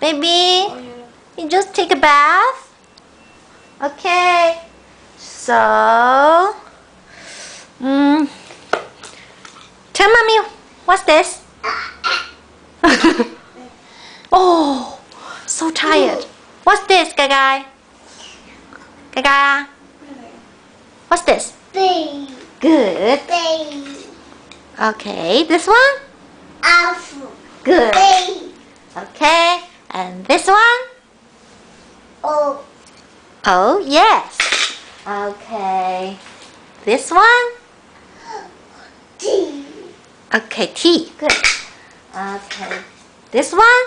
Baby, you just take a bath? Okay. So, tell mommy, what's this? Oh, so tired. What's this, Gagai? Gagai? What's this? Bee. Good. Bee. Okay, this one? Apple. Good. Bee. Okay, and this one? Oh. Oh, yes. Okay, this one? T. Okay, T. Good. Okay, this one?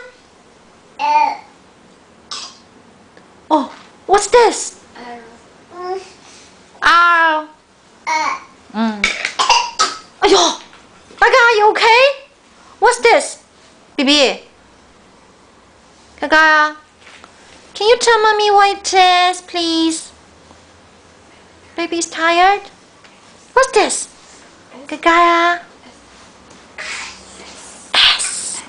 Oh, what's this? R. Ayo, Gaga, are you okay? What's this? Baby. Gaga, can you tell mommy what it is, please? Baby's tired. What's this? Gaga. S.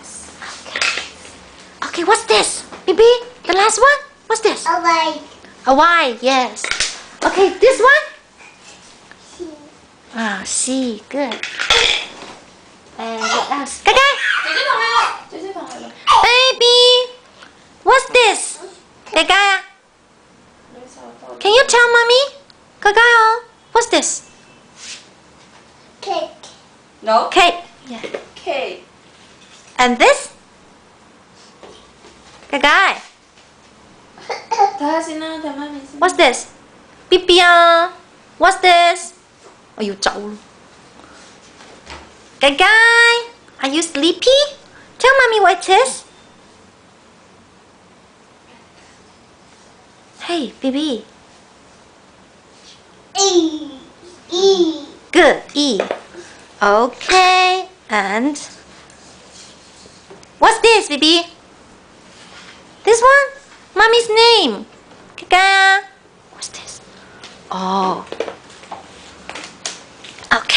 Okay. Okay, what's this? Baby, the last one? What's this? Away. A Y, yes. Okay, this one? C. Ah, C, good. And what else? Gaga! Baby! What's this? Gaga! Can you tell mommy? Gaga, what's this? Cake. No. Cake. Yeah. K. And this? Gaga, what's this? Pipia. What's this? Oh, you chậu. Gaga, are you sleepy? Tell mommy what it is. Hey, baby. E. E. Good. E. Okay. And what's this, baby? This one? Mommy's name. Gaga. What's this? Oh. Okay.